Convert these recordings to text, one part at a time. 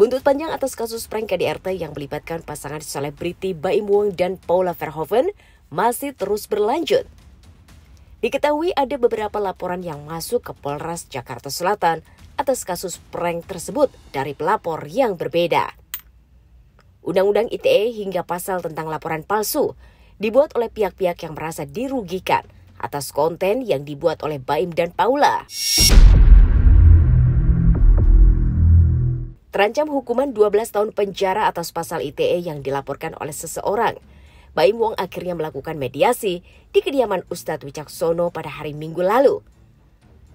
Buntut panjang atas kasus prank KDRT yang melibatkan pasangan selebriti Baim Wong dan Paula Verhoeven masih terus berlanjut. Diketahui ada beberapa laporan yang masuk ke Polres Jakarta Selatan atas kasus prank tersebut dari pelapor yang berbeda. Undang-undang ITE hingga pasal tentang laporan palsu dibuat oleh pihak-pihak yang merasa dirugikan atas konten yang dibuat oleh Baim dan Paula. Terancam hukuman 12 tahun penjara atas pasal ITE yang dilaporkan oleh seseorang. Baim Wong akhirnya melakukan mediasi di kediaman Ustadz Wicaksono pada hari Minggu lalu.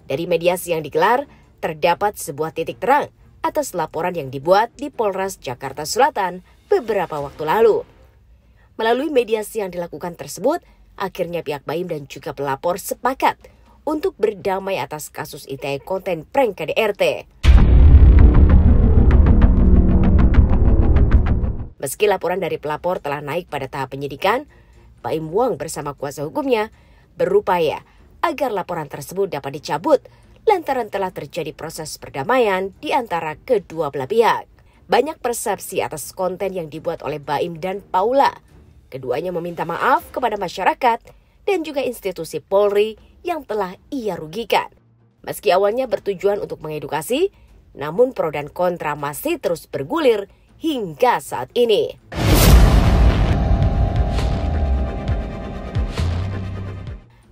Dari mediasi yang digelar, terdapat sebuah titik terang atas laporan yang dibuat di Polres Jakarta Selatan beberapa waktu lalu. Melalui mediasi yang dilakukan tersebut, akhirnya pihak Baim dan juga pelapor sepakat untuk berdamai atas kasus ITE konten prank KDRT. Meski laporan dari pelapor telah naik pada tahap penyidikan, Baim Wong bersama kuasa hukumnya berupaya agar laporan tersebut dapat dicabut lantaran telah terjadi proses perdamaian di antara kedua belah pihak. Banyak persepsi atas konten yang dibuat oleh Baim dan Paula. Keduanya meminta maaf kepada masyarakat dan juga institusi Polri yang telah ia rugikan. Meski awalnya bertujuan untuk mengedukasi, namun pro dan kontra masih terus bergulir hingga saat ini.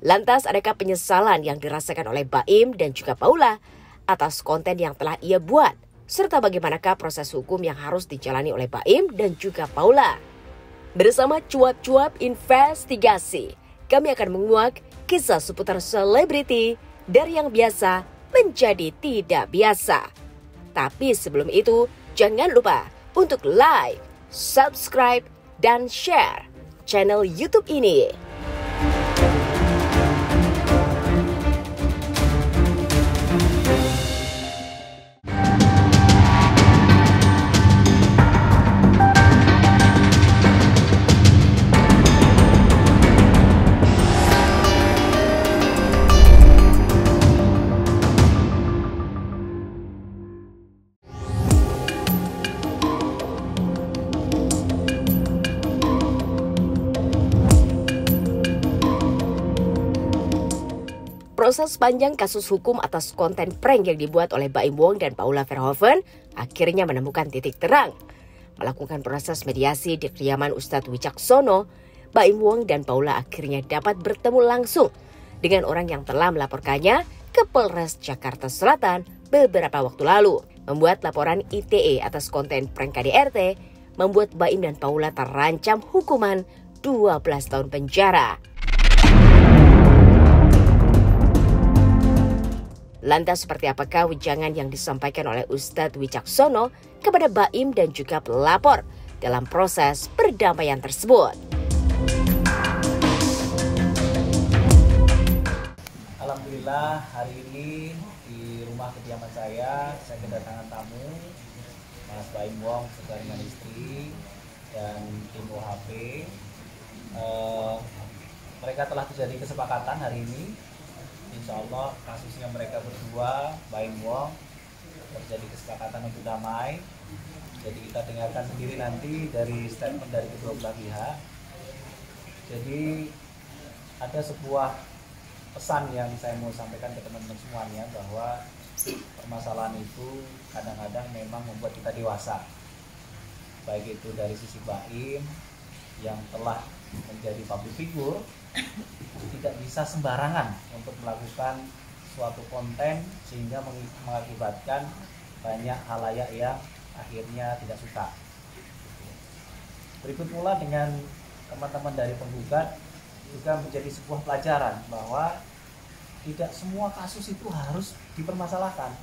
Lantas, adakah penyesalan yang dirasakan oleh Baim dan juga Paula atas konten yang telah ia buat? Serta bagaimanakah proses hukum yang harus dijalani oleh Baim dan juga Paula? Bersama Cuap-Cuap Investigasi, kami akan menguak kisah seputar selebriti dari yang biasa menjadi tidak biasa. Tapi sebelum itu, jangan lupa untuk like, subscribe, dan share channel YouTube ini. Proses panjang kasus hukum atas konten prank yang dibuat oleh Baim Wong dan Paula Verhoeven akhirnya menemukan titik terang. Melakukan proses mediasi di kediaman Ustadz Wicaksono, Baim Wong dan Paula akhirnya dapat bertemu langsung dengan orang yang telah melaporkannya ke Polres Jakarta Selatan beberapa waktu lalu. Membuat laporan ITE atas konten prank KDRT membuat Baim dan Paula terancam hukuman 12 tahun penjara. Lantas seperti apakah wejangan yang disampaikan oleh Ustadz Wicaksono kepada Baim dan juga pelapor dalam proses perdamaian tersebut? Alhamdulillah hari ini di rumah kediaman saya kedatangan tamu Mas Baim Wong serta dengan istri dan tim OHP. Mereka telah terjadi kesepakatan hari ini. Insya Allah kasusnya mereka berdua, Baim Wong, terjadi kesepakatan untuk damai. Jadi kita dengarkan sendiri nanti dari statement dari kedua belah pihak. Jadi ada sebuah pesan yang saya mau sampaikan ke teman-teman semuanya, bahwa permasalahan itu kadang-kadang memang membuat kita dewasa. Baik itu dari sisi Baim yang telah menjadi public figure, tidak bisa sembarangan untuk melakukan suatu konten sehingga mengakibatkan banyak halayak yang akhirnya tidak suka. Berikut pula dengan teman-teman dari penggugat juga menjadi sebuah pelajaran bahwa tidak semua kasus itu harus dipermasalahkan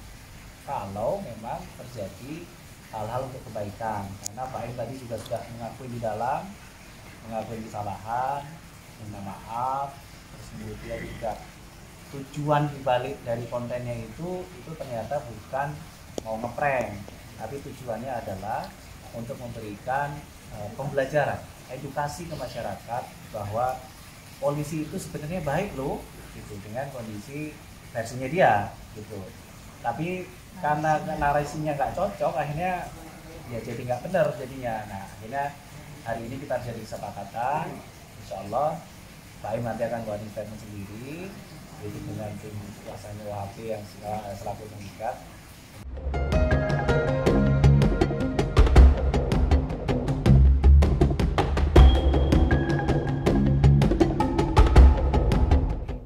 kalau memang terjadi hal-hal untuk kebaikan. Karena Pak Im tadi juga sudah mengakui di dalam, mengakui kesalahan, minta maaf, terus kemudian juga tujuan dibalik dari kontennya itu ternyata bukan mau ngeprank, tapi tujuannya adalah untuk memberikan pembelajaran, edukasi ke masyarakat bahwa polisi itu sebenarnya baik loh, gitu, dengan kondisi versinya dia, gitu. Tapi karena narasinya nggak cocok, akhirnya ya jadi nggak benar jadinya. Nah akhirnya hari ini kita jadi kesepakatan, insya Allah Baim nanti akan keluarin statement sendiri, jadi dengan tim kuasanya WHP yang selaku pengikat.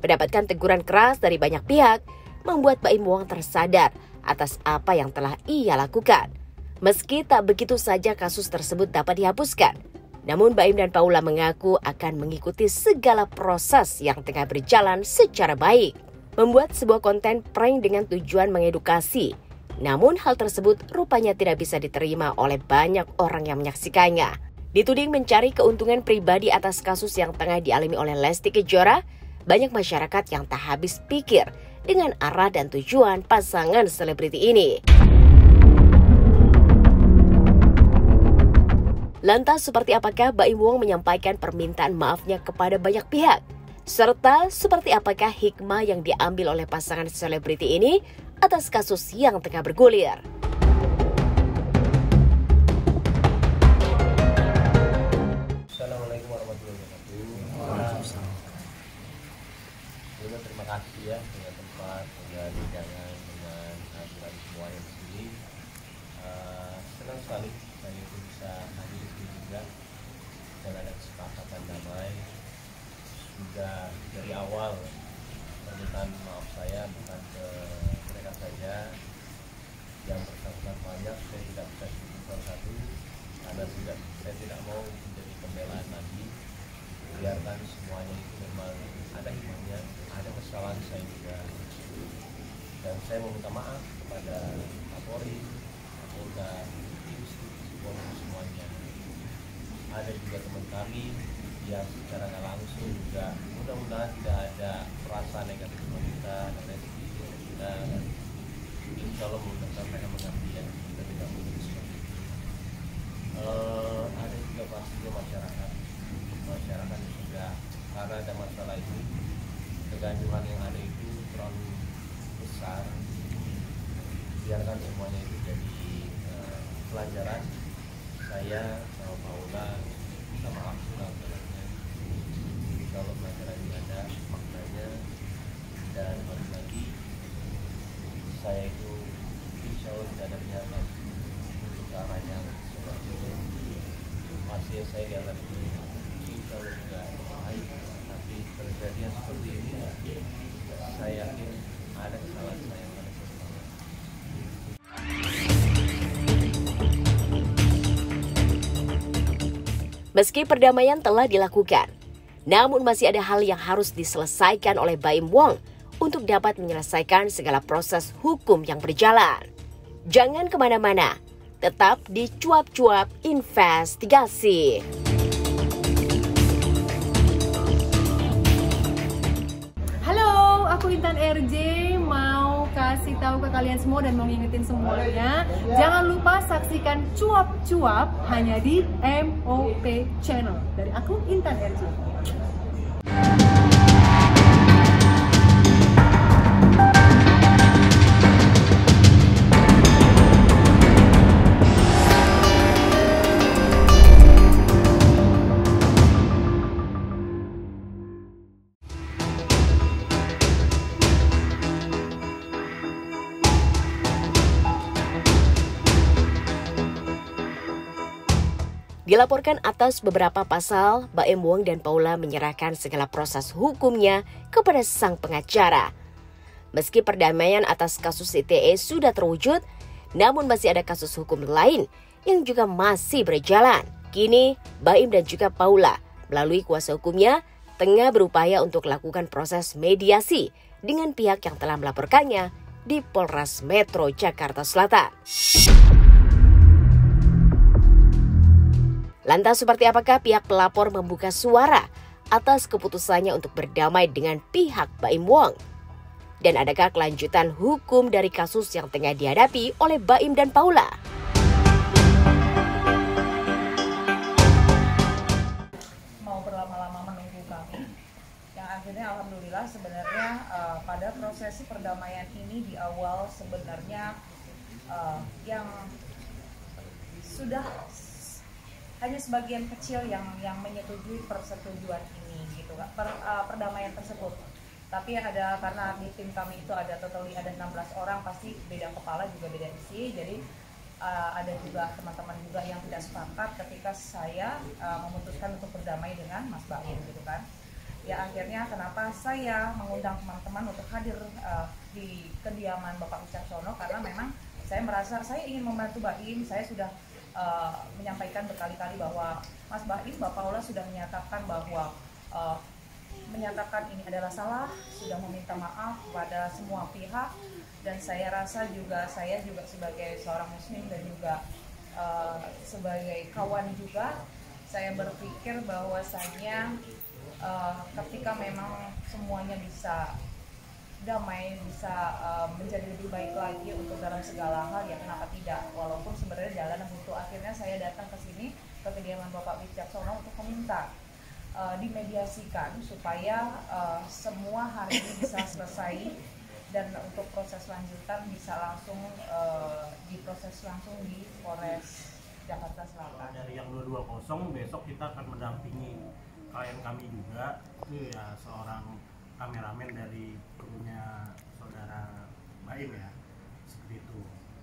Mendapatkan teguran keras dari banyak pihak, membuat Baim Wong tersadar atas apa yang telah ia lakukan. Meski tak begitu saja kasus tersebut dapat dihapuskan, namun Baim dan Paula mengaku akan mengikuti segala proses yang tengah berjalan secara baik. Membuat sebuah konten prank dengan tujuan mengedukasi, namun hal tersebut rupanya tidak bisa diterima oleh banyak orang yang menyaksikannya. Dituding mencari keuntungan pribadi atas kasus yang tengah dialami oleh Lesti Kejora, banyak masyarakat yang tak habis pikir dengan arah dan tujuan pasangan selebriti ini. Lantas seperti apakah Baim Wong menyampaikan permintaan maafnya kepada banyak pihak? Serta seperti apakah hikmah yang diambil oleh pasangan selebriti ini atas kasus yang tengah bergulir? Assalamualaikum warahmatullahi wabarakatuh. Terima kasih ya dengan tempat, dengan undangan, dengan hadiran semuanya di sini. Senang sekali saya itu bisa hadir di sini juga dan ada kesepakatan damai. Sudah dari awal permintaan maaf saya bukan ke mereka saja, yang bersangkutan banyak, saya tidak bisa sebut satu karena saya tidak mau menjadi pembelaan lagi. Biarkan semuanya itu memang ada hikmahnya, ada kesalahan saya juga, dan saya meminta maaf kepada Kapolri, Kapolda, semuanya. Ada juga teman kami yang secara nggak langsung juga mudah-mudahan tidak ada perasaan negatif sama kita dan rezeki kita. Insya Allah mudah-mudahan mereka mengerti ya, kita tidak mungkin seperti itu. Ada juga pastinya masyarakat yang sudah, karena ada masalah ini, kegaduhan yang ada itu terlalu besar. Biarkan semuanya itu jadi pelajaran. Saya sama Paula minta maaf sebenarnya. Kalau pelajaran ini ada maknanya, dan lagi saya itu insya Allah tidak ada niatan untuk ke arah yang seperti itu. Masih saya lihat itu insya Allah juga baik, tapi terjadinya seperti ini, saya yakin ada kesalahan saya. Meski perdamaian telah dilakukan, namun masih ada hal yang harus diselesaikan oleh Baim Wong untuk dapat menyelesaikan segala proses hukum yang berjalan. Jangan kemana-mana, tetap di Cuap-Cuap Investigasi. Halo, aku Intan RJ, mau kasih tahu ke kalian semua dan mau ngingetin semuanya, jangan lupa saksikan Cuap-Cuap hanya di MOP Channel. Dari aku Intan RJ. Dilaporkan atas beberapa pasal, Baim Wong dan Paula menyerahkan segala proses hukumnya kepada sang pengacara. Meski perdamaian atas kasus ITE sudah terwujud, namun masih ada kasus hukum lain yang juga masih berjalan. Kini, Baim dan juga Paula melalui kuasa hukumnya tengah berupaya untuk lakukan proses mediasi dengan pihak yang telah melaporkannya di Polres Metro Jakarta Selatan. Lantas seperti apakah pihak pelapor membuka suara atas keputusannya untuk berdamai dengan pihak Baim Wong? Dan adakah kelanjutan hukum dari kasus yang tengah dihadapi oleh Baim dan Paula? Mau berlama-lama menunggu kami, yang akhirnya alhamdulillah sebenarnya pada prosesi perdamaian ini di awal sebenarnya yang sudah hanya sebagian kecil yang menyetujui persetujuan ini gitu kan, perdamaian tersebut. Tapi ada, karena di tim kami itu ada 16 orang, pasti beda kepala juga beda isi. Jadi ada juga teman-teman juga yang tidak sepakat ketika saya memutuskan untuk berdamai dengan Mas Baim gitu kan. Ya akhirnya kenapa saya mengundang teman-teman untuk hadir di kediaman Bapak Wicaksono, karena memang saya merasa saya ingin membantu Baim. Saya sudah menyampaikan berkali-kali bahwa Mas Baim, Bapak Paula sudah menyatakan bahwa menyatakan ini adalah salah, sudah meminta maaf kepada semua pihak, dan saya rasa juga saya juga sebagai seorang muslim dan juga sebagai kawan juga, saya berpikir bahwasanya ketika memang semuanya bisa damai, bisa menjadi lebih baik lagi untuk dalam segala hal, ya kenapa tidak, walaupun sebenarnya jalan buntu. Akhirnya saya datang ke sini, ke kediaman Bapak Wicaksono untuk meminta dimediasikan supaya semua hari ini bisa selesai, dan untuk proses lanjutan bisa langsung diproses langsung di Polres Jakarta Selatan. Dari yang 220 besok kita akan mendampingi klien kami juga, itu ya seorang kameramen dari krunya saudara Baim ya, seperti itu.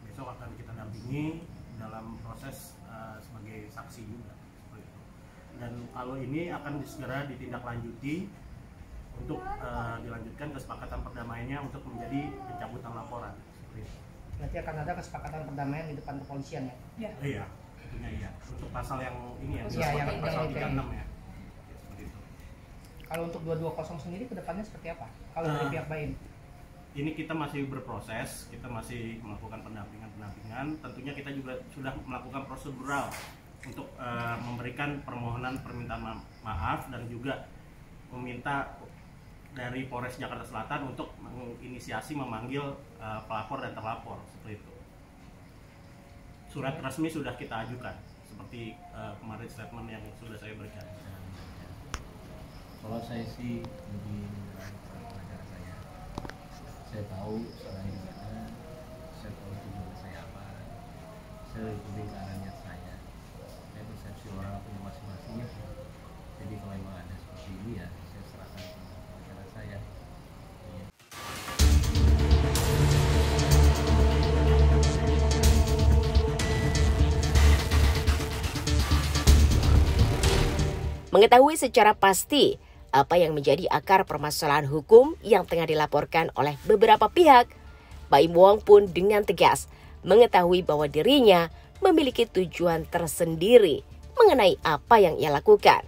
Besok akan kita dampingi dalam proses sebagai saksi juga, seperti itu. Dan kalau ini akan segera ditindaklanjuti untuk dilanjutkan kesepakatan perdamaiannya untuk menjadi pencabutan laporan, seperti itu. Nanti akan ada kesepakatan perdamaian di depan kepolisian ya? Ya. Iya, tentunya iya. Untuk pasal yang ini ya, yang pasal 36 ini. ya. Seperti itu. Kalau untuk 220 sendiri kedepannya seperti apa? Kalau dari pihak Baim? Ini kita masih berproses, kita masih melakukan pendampingan. Tentunya kita juga sudah melakukan prosedural untuk memberikan permohonan permintaan maaf dan juga meminta dari Polres Jakarta Selatan untuk menginisiasi memanggil pelapor dan terlapor, seperti itu. Surat resmi sudah kita ajukan, seperti kemarin statement yang sudah saya berikan. Kalau saya sih lebih mengajar saya tahu salah di mana, saya tahu tujuan saya apa, saya lebih ke arahnya saya persepsi orang punya masing-masing ya. Jadi kalau memang ada seperti ini ya saya serahkan ke cara saya. Mengetahui secara pasti apa yang menjadi akar permasalahan hukum yang tengah dilaporkan oleh beberapa pihak, Baim Wong pun dengan tegas mengetahui bahwa dirinya memiliki tujuan tersendiri mengenai apa yang ia lakukan.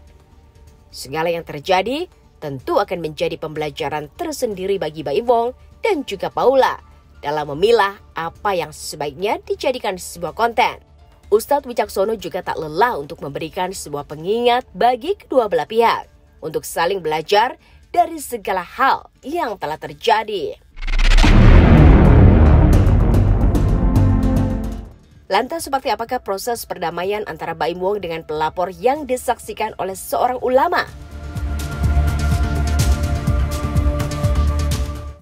Segala yang terjadi tentu akan menjadi pembelajaran tersendiri bagi Baim Wong dan juga Paula dalam memilah apa yang sebaiknya dijadikan sebuah konten. Ustadz Wicaksono juga tak lelah untuk memberikan sebuah pengingat bagi kedua belah pihak untuk saling belajar dari segala hal yang telah terjadi. Lantas seperti apakah proses perdamaian antara Baim Wong dengan pelapor yang disaksikan oleh seorang ulama?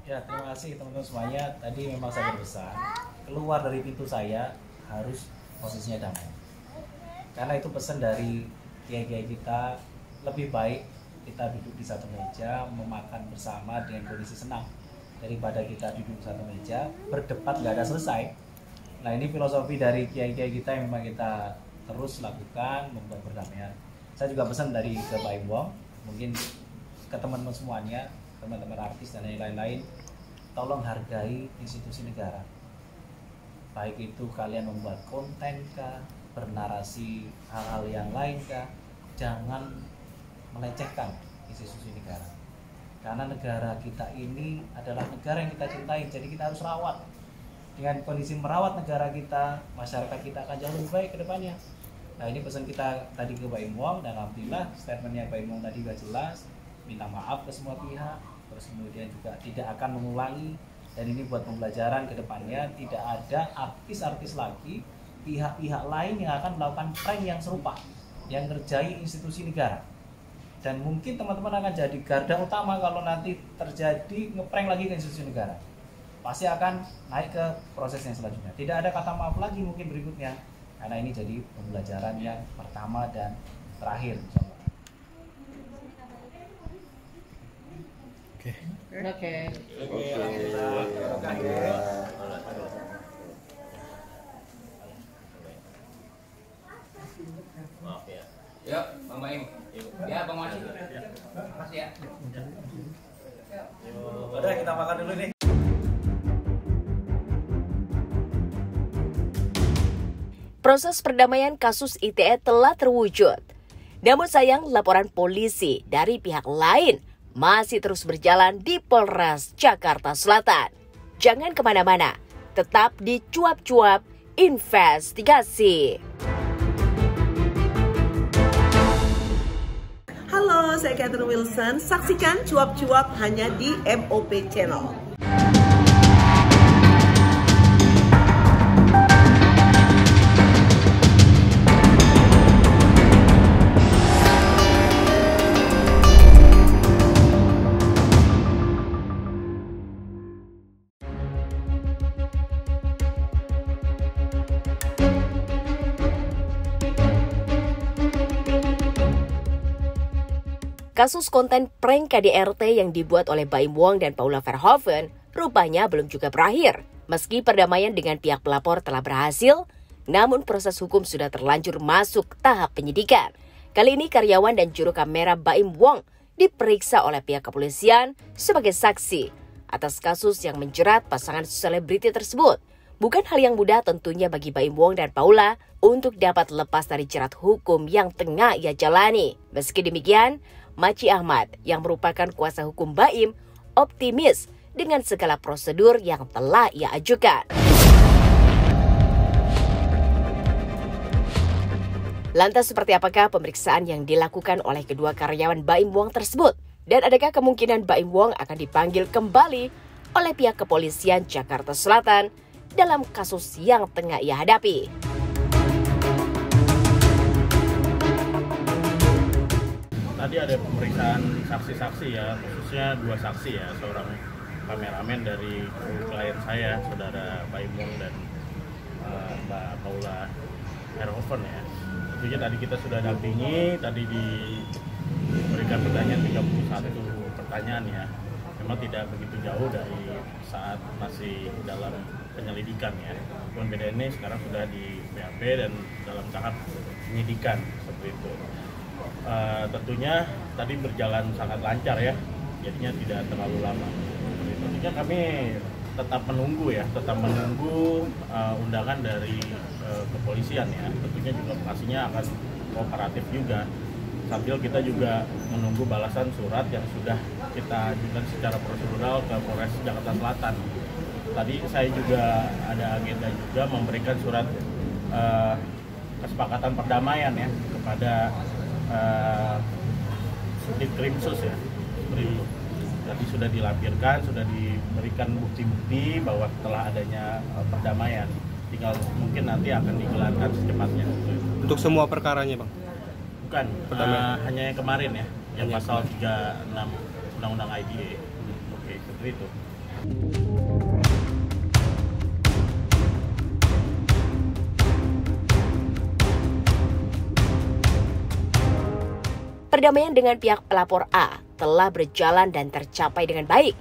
Ya, terima kasih teman-teman semuanya. Tadi memang saya berpesan, keluar dari pintu saya harus posisinya damai. Karena itu pesan dari kiai-kiai kita, lebih baik kita duduk di satu meja, memakan bersama dengan kondisi senang, daripada kita duduk di satu meja, berdebat nggak ada selesai. Nah, ini filosofi dari kiai-kiai kita yang memang kita terus lakukan, membuat perdamaian. Saya juga pesan dari ke Baim Wong, mungkin ke teman-teman semuanya, teman-teman artis dan lain-lain, tolong hargai institusi negara. Baik itu kalian membuat konten kah, bernarasi hal-hal yang lain kah, jangan melecehkan institusi negara. Karena negara kita ini adalah negara yang kita cintai, jadi kita harus rawat. Dengan kondisi merawat negara kita, masyarakat kita akan jauh lebih baik ke depannya. Nah, ini pesan kita tadi ke Baim Wong, dan alhamdulillah statementnya Baim Wong tadi sudah jelas, minta maaf ke semua pihak, terus kemudian juga tidak akan mengulangi, dan ini buat pembelajaran ke depannya, tidak ada artis-artis lagi, pihak-pihak lain yang akan melakukan prank yang serupa, yang ngerjai institusi negara. Dan mungkin teman-teman akan jadi garda utama kalau nanti terjadi ngeprank lagi ke institusi negara. Pasti akan naik ke proses yang selanjutnya. Tidak ada kata maaf lagi mungkin berikutnya. karena ini jadi pembelajaran yang pertama dan terakhir, insyaallah. Oke. Maaf ya. Yuk, Bang Baim. Ya, Bang Masih. Makasih ya. Udah, kita makan dulu nih. Proses perdamaian kasus ITE telah terwujud. Namun sayang, laporan polisi dari pihak lain masih terus berjalan di Polres Jakarta Selatan. Jangan kemana-mana, tetap di Cuap-Cuap Investigasi. Halo, saya Catherine Wilson. Saksikan Cuap-Cuap hanya di MOP Channel. Kasus konten prank KDRT yang dibuat oleh Baim Wong dan Paula Verhoeven rupanya belum juga berakhir. Meski perdamaian dengan pihak pelapor telah berhasil, namun proses hukum sudah terlanjur masuk tahap penyidikan. Kali ini karyawan dan juru kamera Baim Wong diperiksa oleh pihak kepolisian sebagai saksi atas kasus yang menjerat pasangan selebriti tersebut. Bukan hal yang mudah tentunya bagi Baim Wong dan Paula untuk dapat lepas dari jerat hukum yang tengah ia jalani. Meski demikian, Maci Ahmad yang merupakan kuasa hukum Baim optimis dengan segala prosedur yang telah ia ajukan. Lantas seperti apakah pemeriksaan yang dilakukan oleh kedua karyawan Baim Wong tersebut? Dan adakah kemungkinan Baim Wong akan dipanggil kembali oleh pihak kepolisian Jakarta Selatan dalam kasus yang tengah ia hadapi? Tadi ada pemeriksaan saksi-saksi ya, khususnya 2 saksi ya, seorang kameramen dari klien saya, saudara Baim Wong dan Mbak Paula Verhoeven ya. Tentunya tadi kita sudah dampingi, tadi diberikan pertanyaan 31 pertanyaan ya. Memang tidak begitu jauh dari saat masih dalam penyelidikan ya. Cuman beda ini sekarang sudah di BAP dan dalam tahap penyidikan seperti itu. Tentunya tadi berjalan sangat lancar ya, jadinya tidak terlalu lama. Tentunya kami tetap menunggu undangan dari kepolisian ya. Tentunya juga pastinya akan kooperatif juga. Sambil kita juga menunggu balasan surat yang sudah kita ajukan secara prosedural ke Polres Jakarta Selatan. Tadi saya juga ada agenda juga memberikan surat kesepakatan perdamaian ya kepada Subdit Krimsus ya. Tadi sudah dilampirkan, sudah diberikan bukti-bukti bahwa telah adanya perdamaian. Tinggal mungkin nanti akan digelarkan secepatnya. Untuk semua perkaranya, Bang? Bukan, hanya yang kemarin ya, yang pasal 36 Undang-Undang IDE. Oke, seperti itu. Perdamaian dengan pihak pelapor A telah berjalan dan tercapai dengan baik.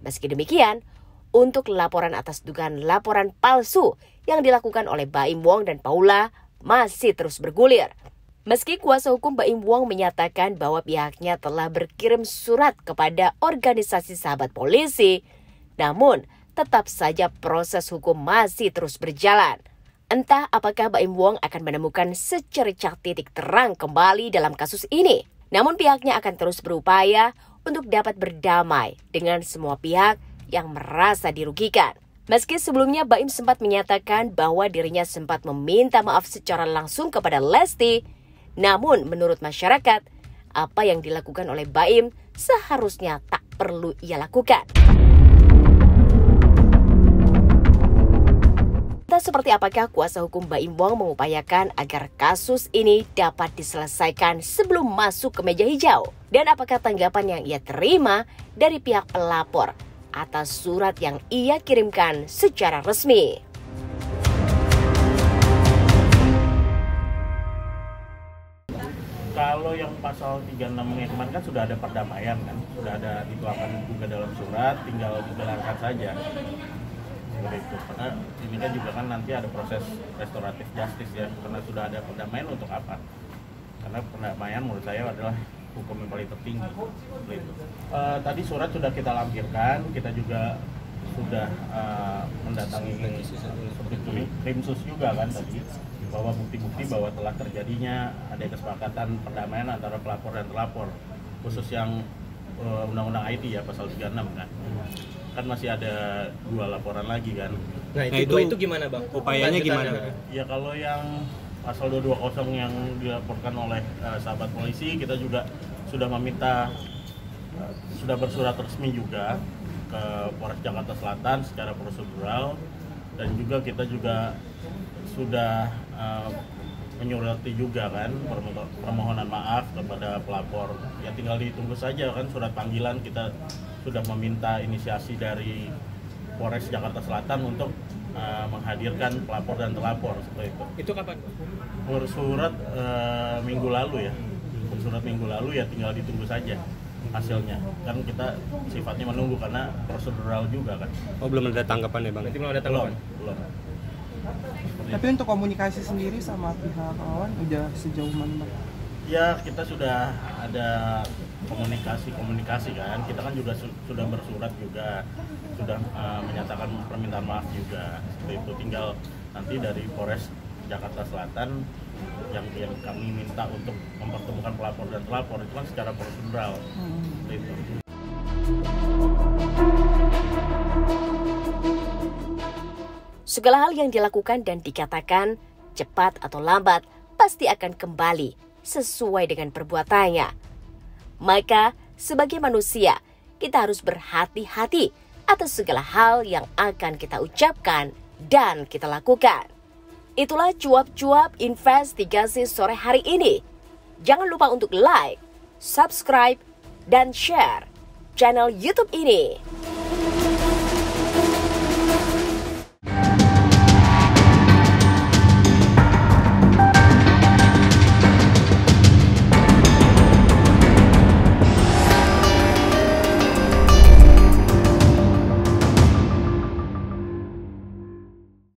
Meski demikian, untuk laporan atas dugaan laporan palsu yang dilakukan oleh Baim Wong dan Paula masih terus bergulir. Meski kuasa hukum Baim Wong menyatakan bahwa pihaknya telah berkirim surat kepada organisasi sahabat polisi, namun tetap saja proses hukum masih terus berjalan. Entah apakah Baim Wong akan menemukan secercah titik terang kembali dalam kasus ini. Namun pihaknya akan terus berupaya untuk dapat berdamai dengan semua pihak yang merasa dirugikan. Meski sebelumnya Baim sempat menyatakan bahwa dirinya sempat meminta maaf secara langsung kepada Lesti, namun menurut masyarakat, apa yang dilakukan oleh Baim seharusnya tak perlu ia lakukan. Entah seperti apakah kuasa hukum Baim Wong mengupayakan agar kasus ini dapat diselesaikan sebelum masuk ke meja hijau. Dan apakah tanggapan yang ia terima dari pihak pelapor atas surat yang ia kirimkan secara resmi. yang pasal 36 kemarin kan sudah ada perdamaian kan, sudah ada dituangkan juga dalam surat, tinggal dijalankan saja. Seperti itu. Karena ini kan juga kan nanti ada proses restoratif justice ya, karena sudah ada perdamaian untuk apa? Karena perdamaian menurut saya adalah hukum yang paling tertinggi. Seperti itu. Tadi surat sudah kita lampirkan, kita juga sudah mendatangi seperti Krimsus juga kan tadi, bahwa bukti-bukti bahwa telah terjadinya ada kesepakatan perdamaian antara pelapor dan terlapor, khusus yang undang-undang IT ya pasal 36 kan. Kan masih ada 2 laporan lagi kan. Nah itu gimana Bang? Upayanya gimana? Ya kalau yang pasal 220 yang dilaporkan oleh sahabat polisi, kita juga sudah meminta, sudah bersurat resmi juga ke Polres Jakarta Selatan secara prosedural, dan juga kita juga sudah menyurati juga kan permohonan maaf kepada pelapor. Ya tinggal ditunggu saja kan surat panggilan. Kita sudah meminta inisiasi dari Polres Jakarta Selatan untuk menghadirkan pelapor dan terlapor seperti itu. Itu kapan? Bersurat minggu lalu ya. Bersurat minggu lalu ya, tinggal ditunggu saja hasilnya. Kan kita sifatnya menunggu karena prosedural juga kan. Oh belum ada tanggapan ya Bang? Berarti belum ada tanggapan? Belum. Tapi untuk komunikasi sendiri sama pihak lawan udah sejauh mana Bang? Ya kita sudah ada komunikasi kan. Kita kan juga sudah bersurat juga, sudah menyatakan permintaan maaf juga. Seperti itu, tinggal nanti dari Polres Jakarta Selatan yang kami minta untuk mempertemukan pelapor dan terlapor itu kan secara prosedural. Seperti itu. Segala hal yang dilakukan dan dikatakan cepat atau lambat pasti akan kembali sesuai dengan perbuatannya. Maka sebagai manusia kita harus berhati-hati atas segala hal yang akan kita ucapkan dan kita lakukan. Itulah cuap-cuap investigasi sore hari ini. Jangan lupa untuk like, subscribe, dan share channel YouTube ini.